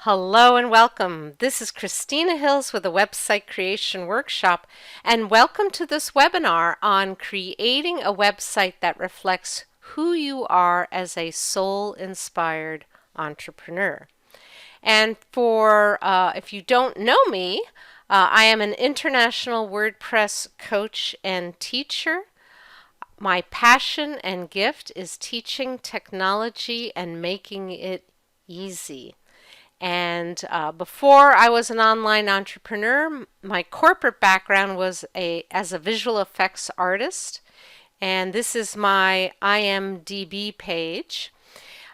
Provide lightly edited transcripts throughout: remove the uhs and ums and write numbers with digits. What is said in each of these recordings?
Hello and welcome. This is Christina Hills with a website creation workshop, and welcome to this webinar on creating a website that reflects who you are as a soul-inspired entrepreneur. And if you don't know me, I am an international WordPress coach and teacher. My passion and gift is teaching technology and making it easy. And before I was an online entrepreneur, my corporate background was as a visual effects artist. And this is my IMDb page.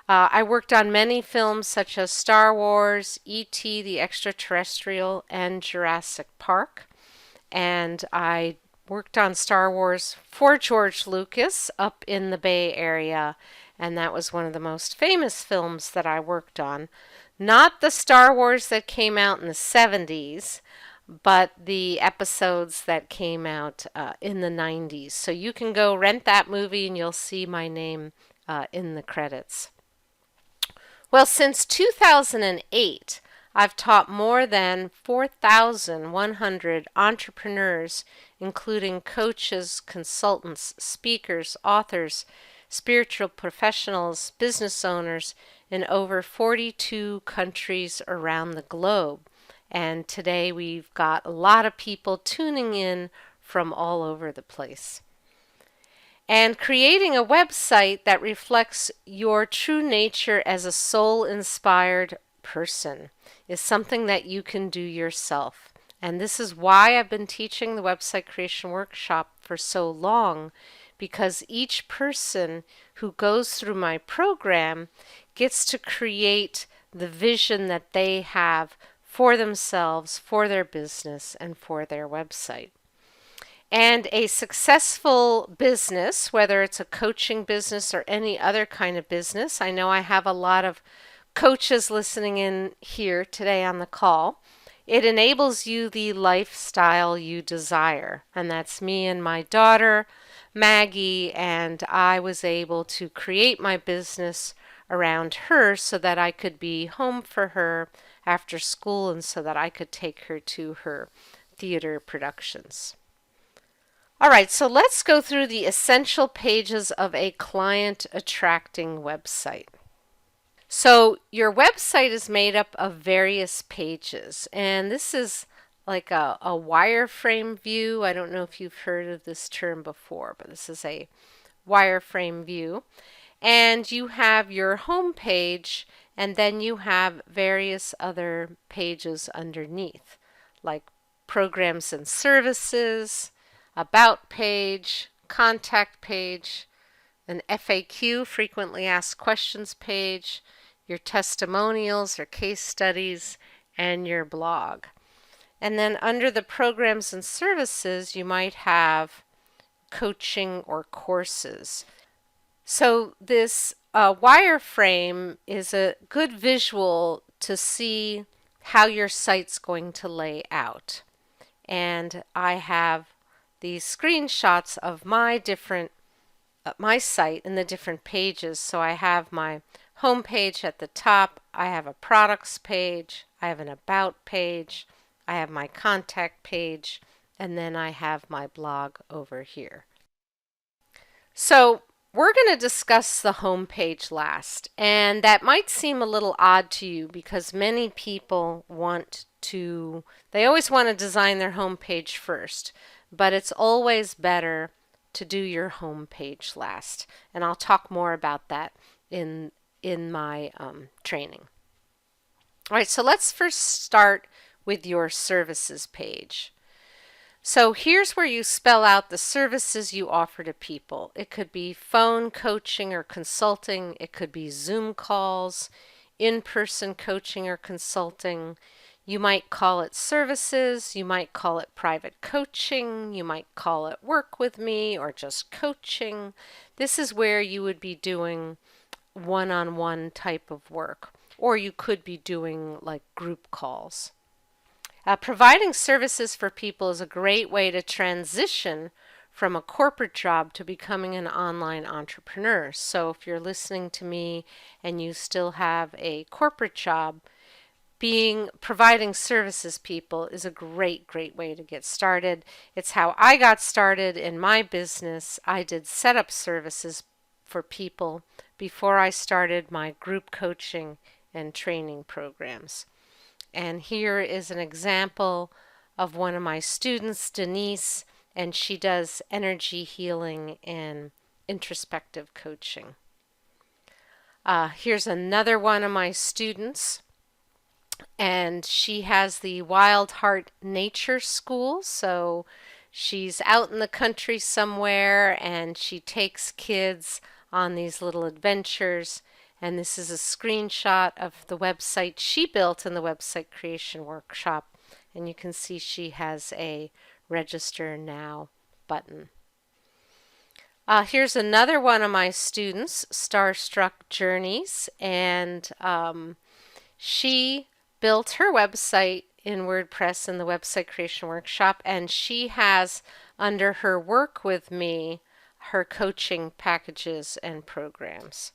I worked on many films such as Star Wars, E.T. the Extraterrestrial, and Jurassic Park. And I worked on Star Wars for George Lucas up in the Bay Area. And that was one of the most famous films that I worked on. Not the Star Wars that came out in the 70s, but the episodes that came out in the 90s. So you can go rent that movie and you'll see my name in the credits. Well, since 2008, I've taught more than 4,100 entrepreneurs, including coaches, consultants, speakers, authors, spiritual professionals, business owners in over 42 countries around the globe. And today we've got a lot of people tuning in from all over the place. And creating a website that reflects your true nature as a soul-inspired person is something that you can do yourself. And this is why I've been teaching the website creation workshop for so long, because each person who goes through my program gets to create the vision that they have for themselves, for their business, and for their website. And a successful business, whether it's a coaching business or any other kind of business, I know I have a lot of coaches listening in here today on the call. It enables you the lifestyle you desire. And that's me and my daughter, Maggie, and I was able to create my business around her so that I could be home for her after school and so that I could take her to her theater productions. All right, so let's go through the essential pages of a client attracting website. So your website is made up of various pages, and this is like a wireframe view. I don't know if you've heard of this term before, but this is a wireframe view. And you have your home page, and then you have various other pages underneath, like programs and services, about page, contact page, an FAQ, frequently asked questions page, your testimonials or case studies, and your blog. And then under the programs and services, you might have coaching or courses. So this wireframe is a good visual to see how your site's going to lay out. And I have these screenshots of my site in the different pages. So I have my home page at the top, I have a products page, I have an about page, I have my contact page, and then I have my blog over here. So we're going to discuss the home page last, and that might seem a little odd to you because many people they always want to design their home page first, but it's always better to do your home page last. And I'll talk more about that in my training. All right, so let's first start with your services page. So here's where you spell out the services you offer to people. It could be phone coaching or consulting. It could be Zoom calls, in-person coaching or consulting. You might call it services, you might call it private coaching, you might call it work with me or just coaching. This is where you would be doing one-on-one type of work, or you could be doing like group calls. Providing services for people is a great way to transition from a corporate job to becoming an online entrepreneur. So if you're listening to me and you still have a corporate job, providing services people is a great way to get started. It's how I got started in my business. I did setup services for people before I started my group coaching and training programs. And here is an example of one of my students, Denise, and she does energy healing and introspective coaching. Here's another one of my students, and she has the Wild Heart Nature School. So she's out in the country somewhere and she takes kids on these little adventures. And this is a screenshot of the website she built in the website creation workshop. And you can see she has a register now button. Here's another one of my students, Starstruck Journeys, and she built her website in WordPress in the website creation workshop, and she has under her work with me her coaching packages and programs.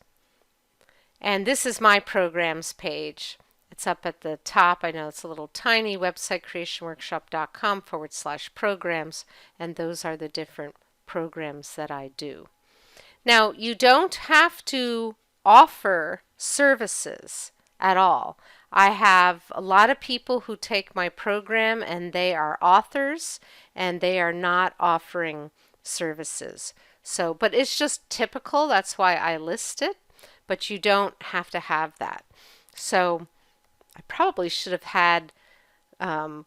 And this is my programs page. It's up at the top. I know it's a little tiny, websitecreationworkshop.com/programs, and those are the different programs that I do. Now, you don't have to offer services at all. I have a lot of people who take my program and they are authors and they are not offering services. So, but it's just typical. That's why I list it, but you don't have to have that. So I probably should have had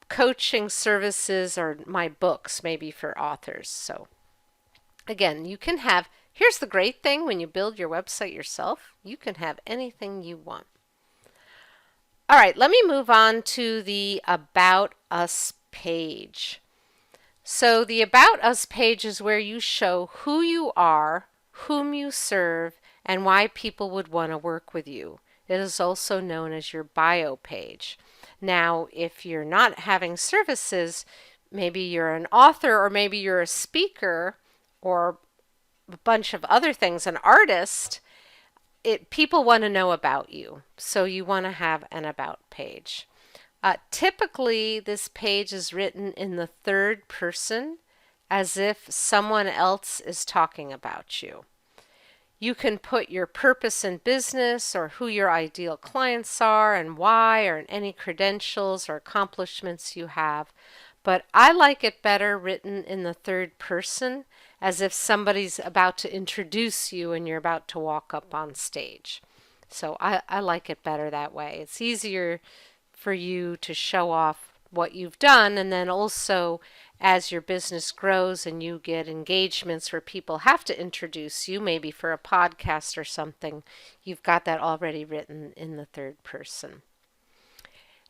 coaching services or my books maybe for authors. So again, you can have, here's the great thing when you build your website yourself, you can have anything you want. All right, let me move on to the About Us page. So the About Us page is where you show who you are, whom you serve, and why people would want to work with you. It is also known as your bio page. Now, if you're not having services, maybe you're an author or maybe you're a speaker or a bunch of other things, an artist, people want to know about you. So you want to have an about page. Typically, this page is written in the third person as if someone else is talking about you. You can put your purpose in business or who your ideal clients are and why, or any credentials or accomplishments you have. But I like it better written in the third person as if somebody's about to introduce you and you're about to walk up on stage. So I like it better that way. It's easier for you to show off what you've done, and then also as your business grows and you get engagements where people have to introduce you, maybe for a podcast or something, you've got that already written in the third person.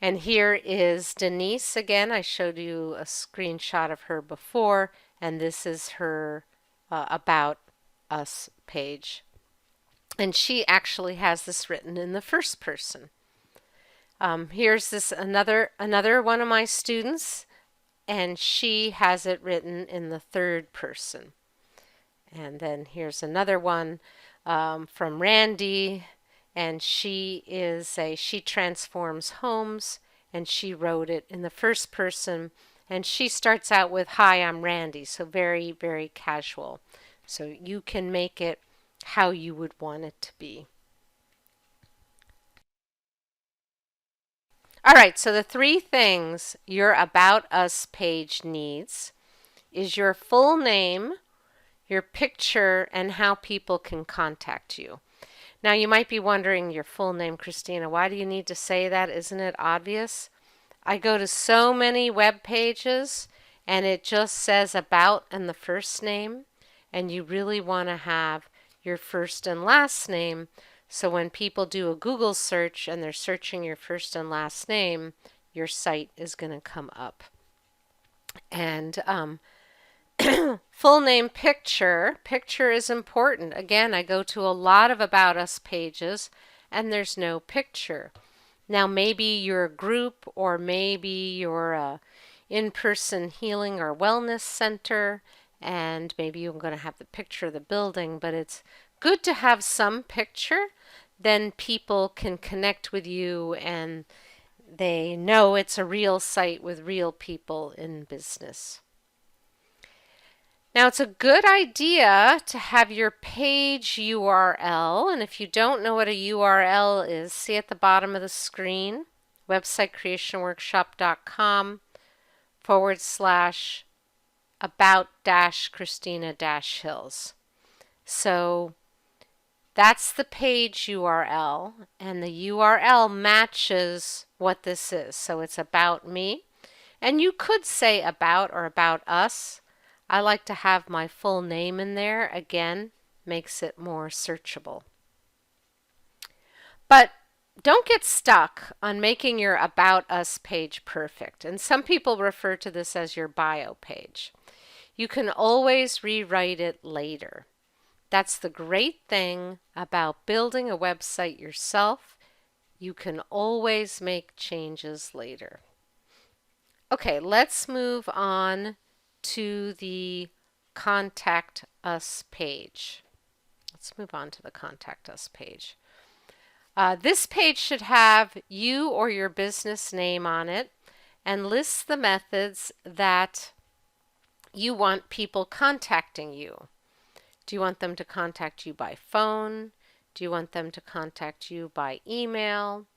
And here is Denise again. I showed you a screenshot of her before, and this is her About Us page. And she actually has this written in the first person. Here's this another one of my students, and she has it written in the third person. And then here's another one from Randy, and she transforms homes, and she wrote it in the first person, and she starts out with, "Hi, I'm Randy," so very, very casual. So you can make it how you would want it to be. All right, so the three things your About Us page needs is your full name, your picture, and how people can contact you. Now you might be wondering, your full name, Christina, why do you need to say that? Isn't it obvious? I go to so many web pages and it just says about and the first name, and you really want to have your first and last name. So when people do a Google search and they're searching your first and last name, your site is going to come up. And full name, picture is important. Again, I go to a lot of About Us pages and there's no picture. Now maybe you're a group, or maybe you're a in-person healing or wellness center, and maybe you're going to have the picture of the building, but it's good to have some picture. Then people can connect with you and they know it's a real site with real people in business. Now, it's a good idea to have your page URL, and if you don't know what a URL is, see at the bottom of the screen, websitecreationworkshop.com/about-Christina-Hills. So that's the page URL, and the URL matches what this is. So it's about me, and you could say about or about us. I like to have my full name in there. Again, makes it more searchable. But don't get stuck on making your About Us page perfect. And some people refer to this as your bio page. You can always rewrite it later. That's the great thing about building a website yourself. You can always make changes later. Okay, let's move on to the Contact Us page. Let's move on to the Contact Us page. This page should have you or your business name on it and lists the methods that you want people contacting you. Do you want them to contact you by phone? Do you want them to contact you by email?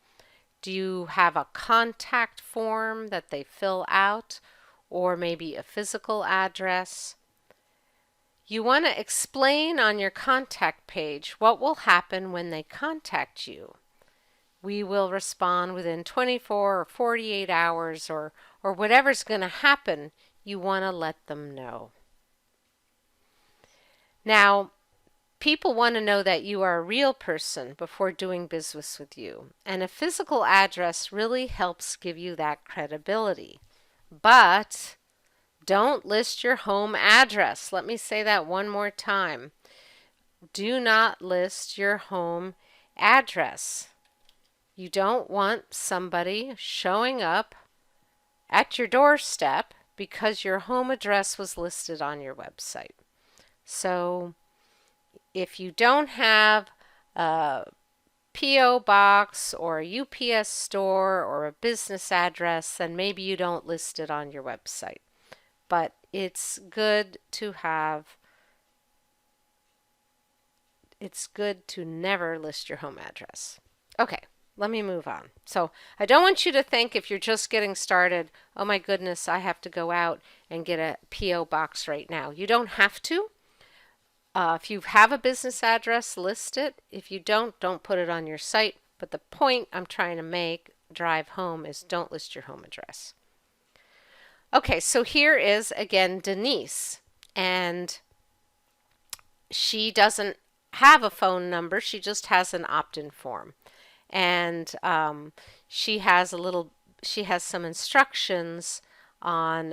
Do you have a contact form that they fill out, or maybe a physical address? You want to explain on your contact page what will happen when they contact you. We will respond within 24 or 48 hours or whatever's going to happen. You want to let them know. Now, people want to know that you are a real person before doing business with you, and a physical address really helps give you that credibility. But don't list your home address. Let me say that one more time. Do not list your home address. You don't want somebody showing up at your doorstep because your home address was listed on your website. So if you don't have a P.O. box or a UPS store or a business address, then maybe you don't list it on your website. But it's good to never list your home address. Okay, let me move on. So I don't want you to think, if you're just getting started, oh my goodness, I have to go out and get a P.O. box right now. You don't have to. If you have a business address, list it. If you don't put it on your site. But the point I'm trying to drive home is don't list your home address. Okay, so here is again Denise, and she doesn't have a phone number. She just has an opt-in form, and she has some instructions on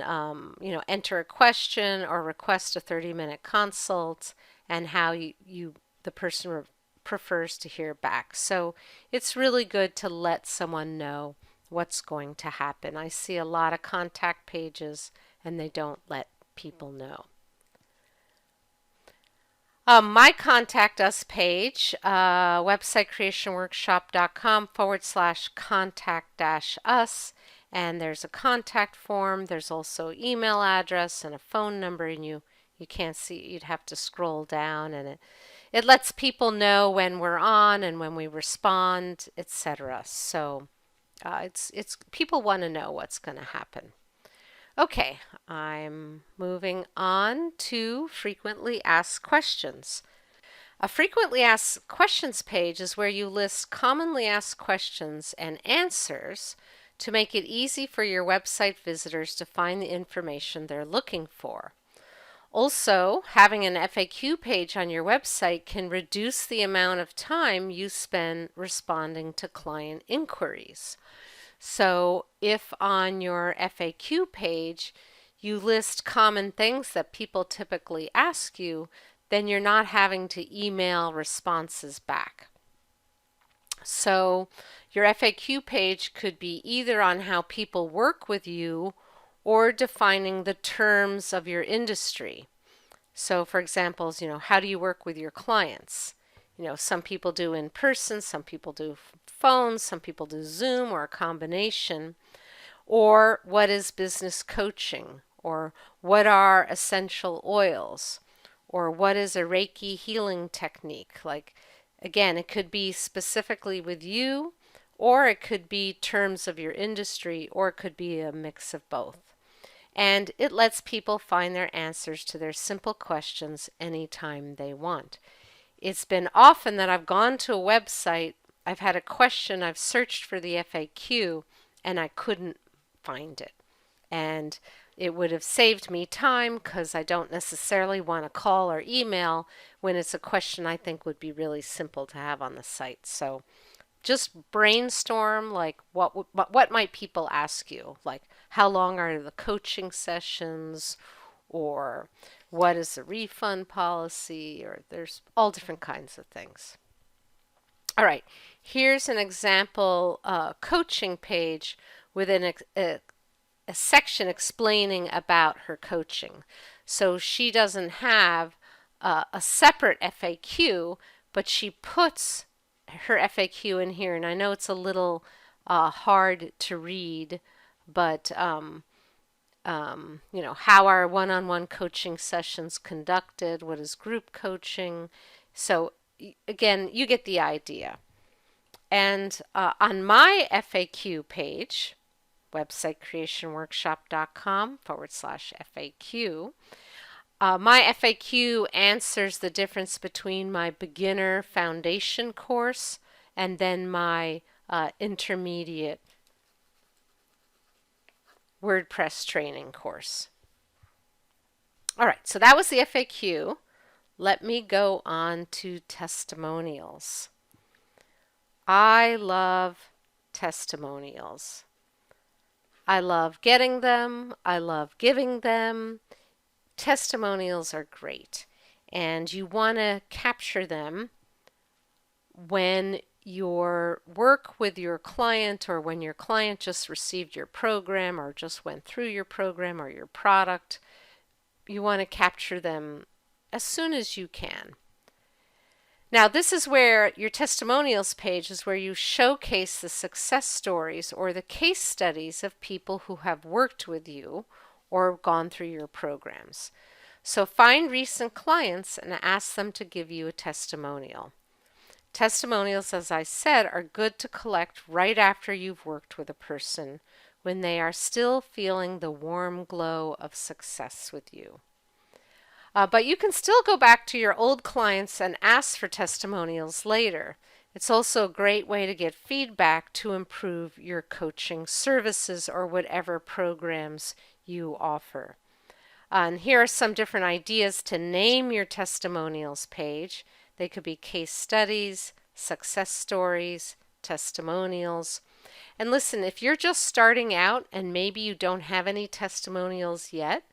enter a question or request a 30-minute consult, and how the person prefers to hear back. So it's really good to let someone know what's going to happen. I see a lot of contact pages and they don't let people know. My Contact Us page, websitecreationworkshop.com/contact-us, and there's a contact form. There's also email address and a phone number, and you can't see, you'd have to scroll down, and it lets people know when we're on and when we respond, etc. So it's people want to know what's going to happen. Okay, I'm moving on to frequently asked questions. A frequently asked questions page is where you list commonly asked questions and answers to make it easy for your website visitors to find the information they're looking for. Also, having an FAQ page on your website can reduce the amount of time you spend responding to client inquiries. So if on your FAQ page you list common things that people typically ask you, then you're not having to email responses back. So your FAQ page could be either on how people work with you or defining the terms of your industry. So for example, how do you work with your clients? Some people do in person, some people do phones, some people do Zoom or a combination. Or what is business coaching? Or what are essential oils? Or what is a Reiki healing technique? Like, again, it could be specifically with you, or it could be terms of your industry, or it could be a mix of both. And it lets people find their answers to their simple questions anytime they want. It's been often that I've gone to a website, I've had a question, I've searched for the FAQ, and I couldn't find it. And it would have saved me time because I don't necessarily want to call or email when it's a question I think would be really simple to have on the site. So just brainstorm, like what might people ask you? Like, how long are the coaching sessions? Or what is the refund policy? Or there's all different kinds of things. All right, here's an example coaching page with a section explaining about her coaching. So she doesn't have a separate FAQ, but she puts her FAQ in here. And I know it's a little hard to read, but how are one-on-one coaching sessions conducted? What is group coaching? So again, you get the idea. And on my FAQ page, websitecreationworkshop.com/FAQ, my FAQ answers the difference between my beginner foundation course and then my intermediate WordPress training course. All right, so that was the FAQ. Let me go on to testimonials. I love testimonials. I love getting them. I love giving them. Testimonials are great, and you want to capture them when your work with your client, or when your client just received your program or just went through your program or your product. You want to capture them as soon as you can. Now, this is where your testimonials page is where you showcase the success stories or the case studies of people who have worked with you or gone through your programs. So find recent clients and ask them to give you a testimonial. Testimonials, as I said, are good to collect right after you've worked with a person when they are still feeling the warm glow of success with you. But you can still go back to your old clients and ask for testimonials later. It's also a great way to get feedback to improve your coaching services or whatever programs you offer. And here are some different ideas to name your testimonials page. They could be case studies, success stories, testimonials. And listen, if you're just starting out and maybe you don't have any testimonials yet,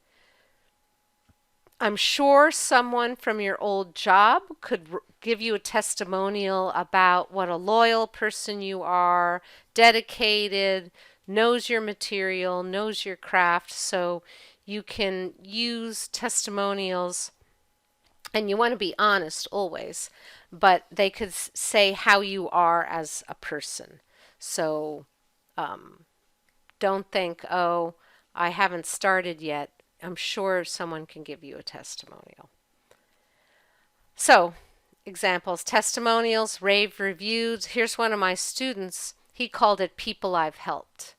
I'm sure someone from your old job could give you a testimonial about what a loyal person you are, dedicated, knows your material, knows your craft. So you can use testimonials, and you want to be honest always, but they could say how you are as a person. So don't think, oh, I haven't started yet. I'm sure someone can give you a testimonial. So, examples, testimonials, rave reviews. Here's one of my students. He called it People I've Helped.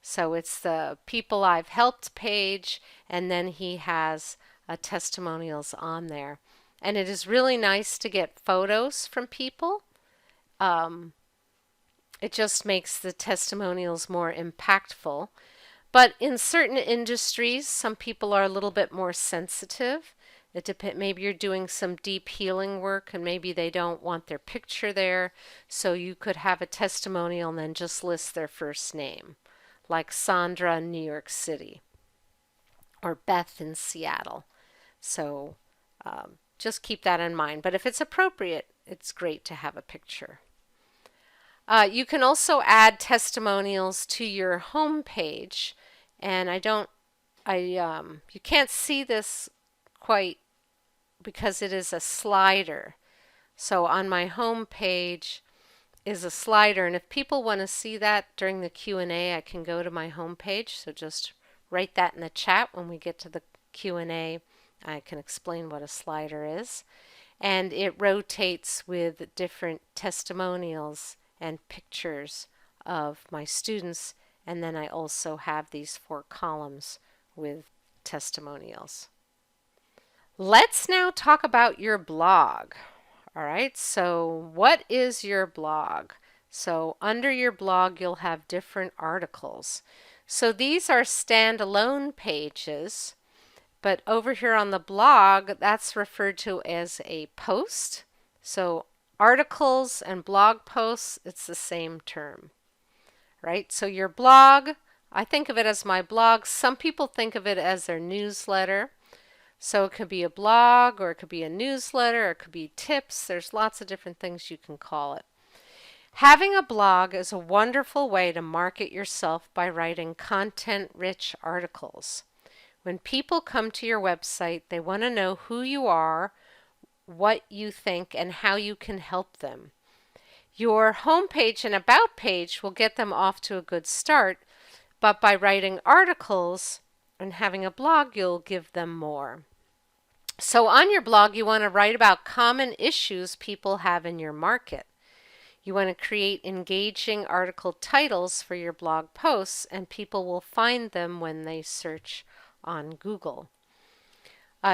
So it's the People I've Helped page, and then he has testimonials on there. And it is really nice to get photos from people. It just makes the testimonials more impactful. But in certain industries, some people are a little bit more sensitive. Maybe you're doing some deep healing work and maybe they don't want their picture there. So you could have a testimonial and then just list their first name, like Sandra in New York City or Beth in Seattle. So just keep that in mind. But if it's appropriate, it's great to have a picture. You can also add testimonials to your home page, and you can't see this quite because it is a slider. So on my home page is a slider, and if people want to see that during the Q&A, I can go to my home page. So just write that in the chat when we get to the Q&A. I can explain what a slider is. And it rotates with different testimonials and pictures of my students. And then I also have these 4 columns with testimonials. Let's now talk about your blog. All right, so what is your blog? So under your blog, you'll have different articles. So these are standalone pages, but over here on the blog, that's referred to as a post. So articles and blog posts, it's the same term, right? So your blog, I think of it as my blog. Some people think of it as their newsletter. So it could be a blog, or it could be a newsletter, or it could be tips. There's lots of different things you can call it. Having a blog is a wonderful way to market yourself by writing content-rich articles. When people come to your website, they want to know who you are, what you think, and how you can help them. Your homepage and about page will get them off to a good start, but by writing articles and having a blog, you'll give them more. So on your blog, you want to write about common issues people have in your market. You want to create engaging article titles for your blog posts, and people will find them when they search on Google.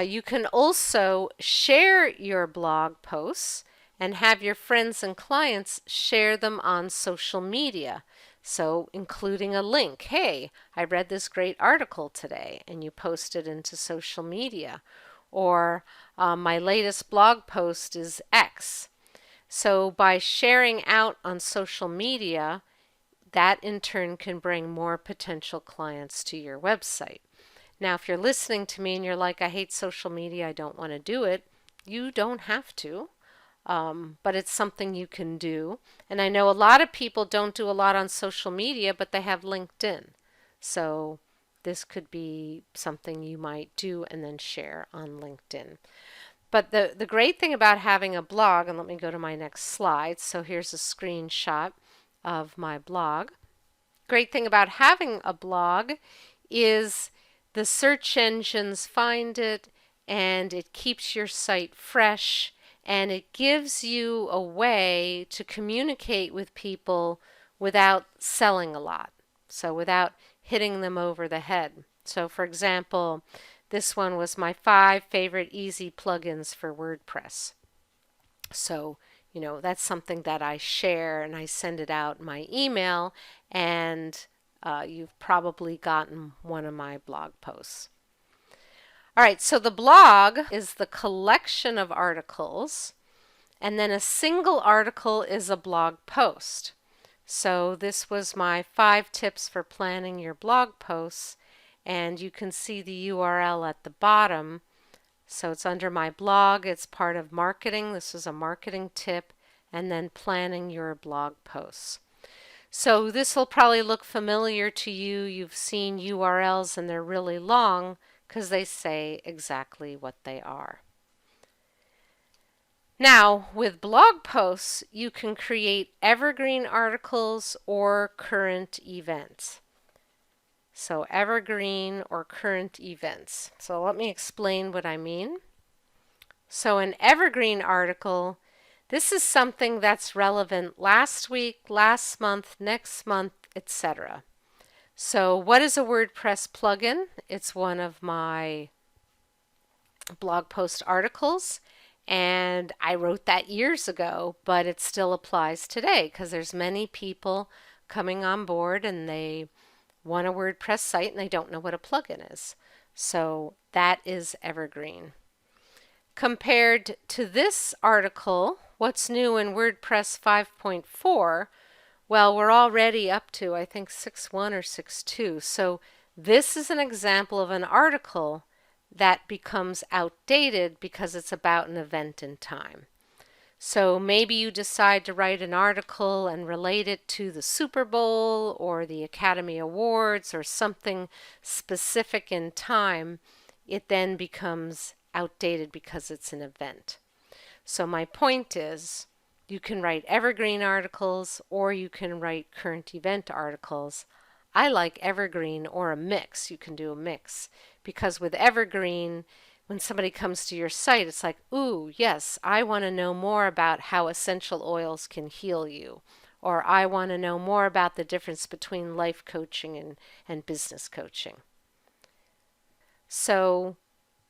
You can also share your blog posts and have your friends and clients share them on social media. So including a link, hey, I read this great article today, and you post it into social media. Or my latest blog post is X. So by sharing out on social media, that in turn can bring more potential clients to your website. Now, if you're listening to me and you're like, I hate social media, I don't want to do it, you don't have to, but it's something you can do. And I know a lot of people don't do a lot on social media, but they have LinkedIn. So this could be something you might do and then share on LinkedIn. But the great thing about having a blog, and let me go to my next slide. So here's a screenshot of my blog. Great thing about having a blog is the search engines find it, and it keeps your site fresh, and it gives you a way to communicate with people without selling a lot. So without hitting them over the head. So for example, this one was my 5 favorite easy plugins for WordPress. So, that's something that I share and I send it out in my email, and you've probably gotten one of my blog posts. All right, so the blog is the collection of articles, and then a single article is a blog post. So this was my 5 tips for planning your blog posts, and you can see the URL at the bottom. So it's under my blog, it's part of marketing. This is a marketing tip, and then planning your blog posts. So this will probably look familiar to you. You've seen URLs and they're really long because they say exactly what they are. Now, with blog posts, you can create evergreen articles or current events. So evergreen or current events. So let me explain what I mean. So an evergreen article, this is something that's relevant last week, last month, next month, etc. So what is a WordPress plugin? It's one of my blog post articles. And I wrote that years ago, but it still applies today because there's many people coming on board and they want a WordPress site and they don't know what a plugin is. So that is evergreen. Compared to this article, what's new in WordPress 5.4? Well, we're already up to, I think, 6.1 or 6.2. So this is an example of an article that becomes outdated because it's about an event in time. So maybe you decide to write an article and relate it to the Super Bowl or the Academy Awards or something specific in time. It then becomes outdated because it's an event. So my point is, you can write evergreen articles or you can write current event articles. I like evergreen or a mix. You can do a mix because with evergreen, when somebody comes to your site, it's like, ooh, yes, I want to know more about how essential oils can heal you. Or I want to know more about the difference between life coaching and business coaching. So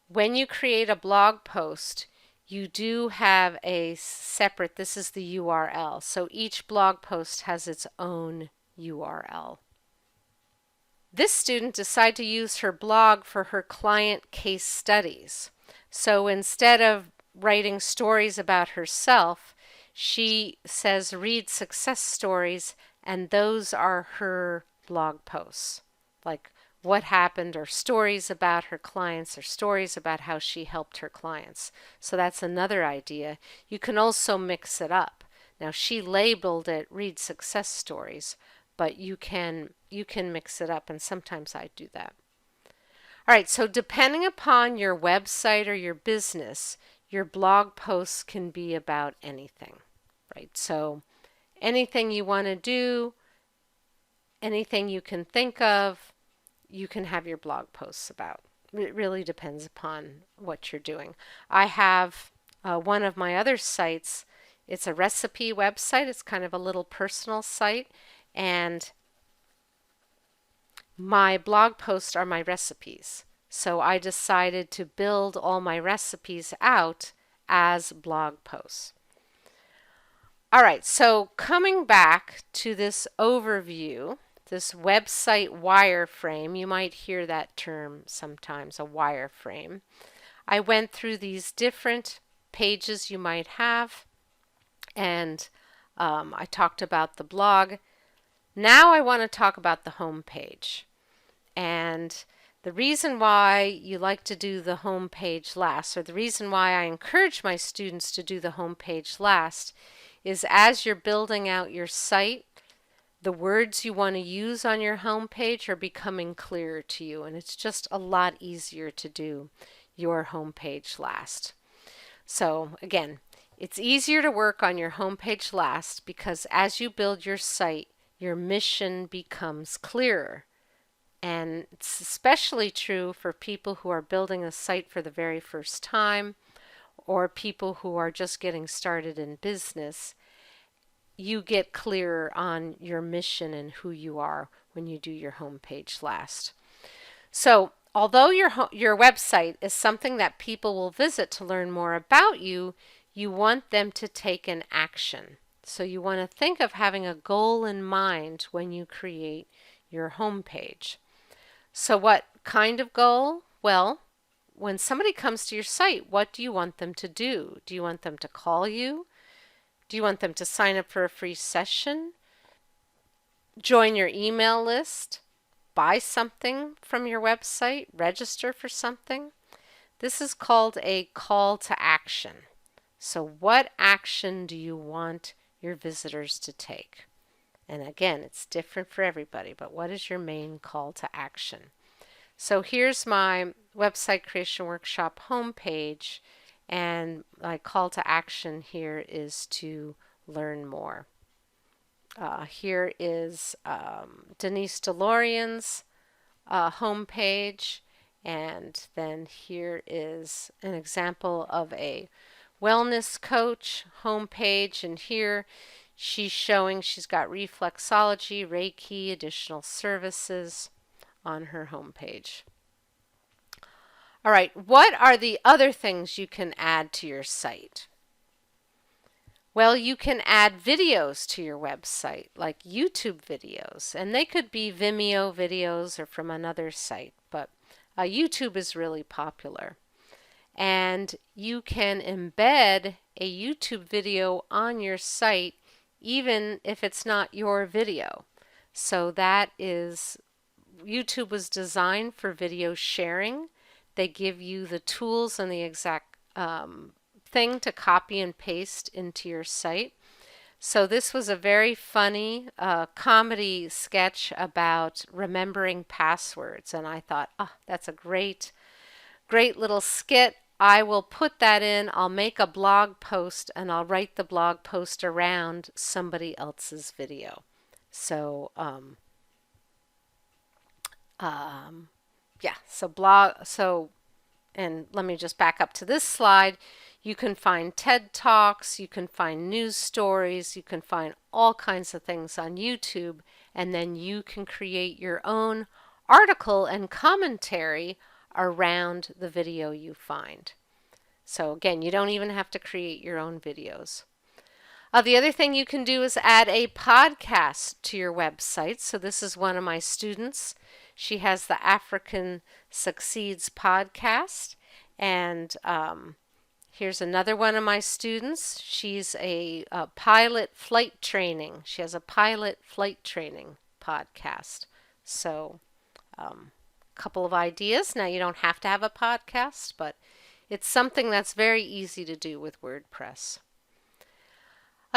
when you create a blog post, you do have a separate, this is the URL. So each blog post has its own URL. This student decided to use her blog for her client case studies. So instead of writing stories about herself, she says read success stories, and those are her blog posts. Like what happened, or stories about her clients, or stories about how she helped her clients. So that's another idea. You can also mix it up. Now she labeled it read success stories, but you can mix it up, and sometimes I do that. All right, so depending upon your website or your business, your blog posts can be about anything, right? So anything you want to do, anything you can think of, you can have your blog posts about. It really depends upon what you're doing. I have one of my other sites. It's a recipe website. It's kind of a little personal site, and my blog posts are my recipes. So I decided to build all my recipes out as blog posts. All right, so coming back to this overview, this website wireframe, you might hear that term sometimes, a wireframe. I went through these different pages you might have, and I talked about the blog. Now I want to talk about the home page. And the reason why you like to do the home page last, or the reason why I encourage my students to do the home page last, is as you're building out your site, the words you want to use on your home page are becoming clearer to you, and it's just a lot easier to do your home page last. So again, it's easier to work on your home page last because as you build your site, your mission becomes clearer. And it's especially true for people who are building a site for the very first time, or people who are just getting started in business. You get clearer on your mission and who you are when you do your home page last. So although your website is something that people will visit to learn more about you, you want them to take an action. So you want to think of having a goal in mind when you create your home page. So what kind of goal? Well, when somebody comes to your site, what do you want them to do? Do you want them to call you? Do you want them to sign up for a free session? Join your email list? Buy something from your website? Register for something? This is called a call to action. So what action do you want your visitors to take? And again, it's different for everybody, but what is your main call to action? So here's my website creation workshop homepage, and my call to action here is to learn more. Here is Denise DeLorean's homepage, and then here is an example of a wellness coach homepage, and here she's showing she's got reflexology, Reiki, additional services on her homepage. All right, what are the other things you can add to your site? Well, you can add videos to your website, like YouTube videos, and they could be Vimeo videos or from another site, but YouTube is really popular. And you can embed a YouTube video on your site even if it's not your video. So that is, YouTube was designed for video sharing. They give you the tools and the exact thing to copy and paste into your site. So this was a very funny comedy sketch about remembering passwords, and I thought, oh, that's a great little skit. I will put that in, I'll make a blog post, and I'll write the blog post around somebody else's video. So yeah, and let me just back up to this slide. You can find TED Talks, you can find news stories, you can find all kinds of things on YouTube, and then you can create your own article and commentary around the video you find. So again, you don't even have to create your own videos. The other thing you can do is add a podcast to your website. So this is one of my students. She has the African Succeeds podcast. And here's another one of my students. She's a pilot flight training. She has a pilot flight training podcast. So a couple of ideas. Now you don't have to have a podcast, but it's something that's very easy to do with WordPress.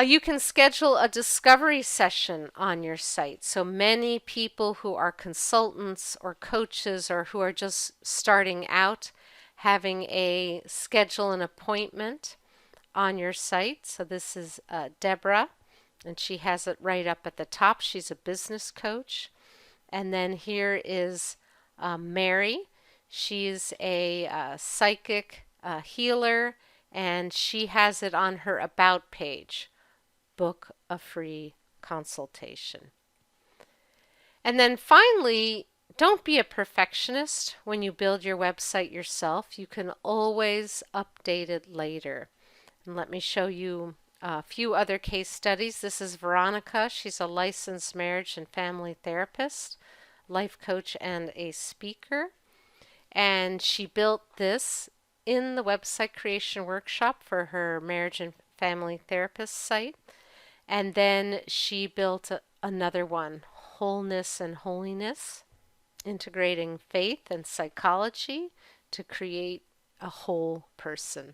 You can schedule a discovery session on your site. So many people who are consultants or coaches or who are just starting out having a schedule an appointment on your site. So this is Deborah, and she has it right up at the top. She's a business coach. And then here is Mary. She's a psychic healer, and she has it on her About page. Book a free consultation. And then finally, don't be a perfectionist when you build your website yourself. You can always update it later. And let me show you a few other case studies. This is Veronica. She's a licensed marriage and family therapist, life coach, and a speaker. And she built this in the website creation workshop for her marriage and family therapist site. And then she built another one, Wholeness and Holiness, integrating faith and psychology to create a whole person.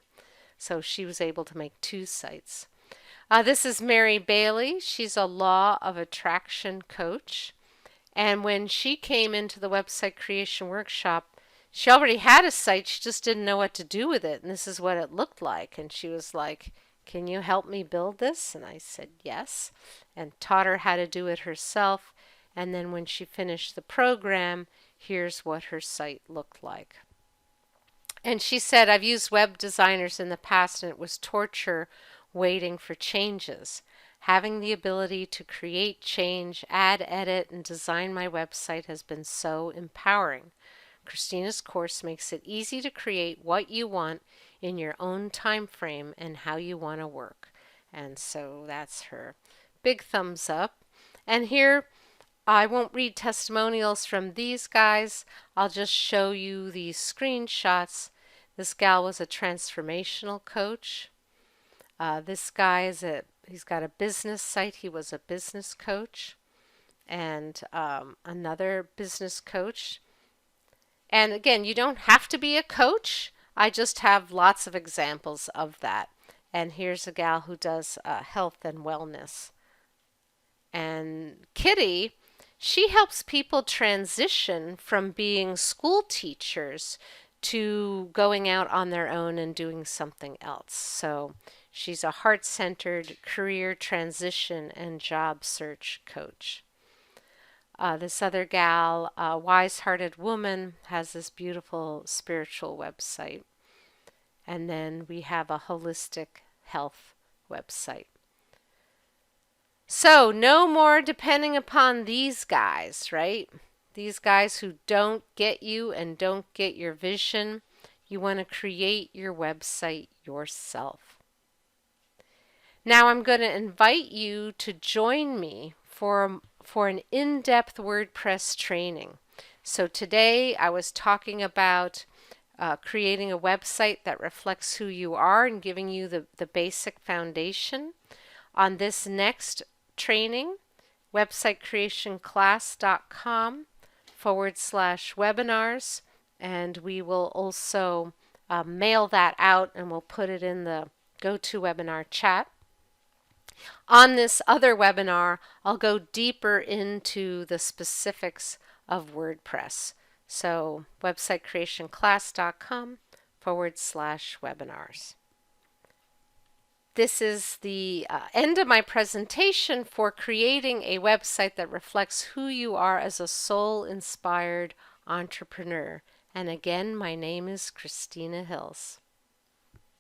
So she was able to make 2 sites. This is Mary Bailey. She's a law of attraction coach. And when she came into the website creation workshop, she already had a site. She just didn't know what to do with it. And this is what it looked like. And she was like, "Can you help me build this?" And I said yes, and taught her how to do it herself. And then when she finished the program, here's what her site looked like. And she said, "I've used web designers in the past and it was torture waiting for changes. Having the ability to create change, add, edit, and design my website has been so empowering. Christina's course makes it easy to create what you want in your own time frame and how you want to work." And so that's her. Big thumbs up. And here, I won't read testimonials from these guys. I'll just show you these screenshots. This gal was a transformational coach. This guy he's got a business site. He was a business coach. And another business coach. And again, you don't have to be a coach. I just have lots of examples of that. And here's a gal who does health and wellness. And Kitty, she helps people transition from being school teachers to going out on their own and doing something else. So she's a heart-centered career transition and job search coach. This other gal, Wise-Hearted Woman, has this beautiful spiritual website. And then we have a holistic health website. So no more depending upon these guys, right? These guys who don't get you and don't get your vision. You want to create your website yourself. Now I'm going to invite you to join me for an in-depth WordPress training. So today I was talking about creating a website that reflects who you are and giving you the basic foundation. On this next training, websitecreationclass.com/webinars, and we will also mail that out and we'll put it in the GoToWebinar chat. On this other webinar, I'll go deeper into the specifics of WordPress. So websitecreationclass.com webinars. This is the end of my presentation for creating a website that reflects who you are as a soul-inspired entrepreneur. And again, my name is Christina Hills.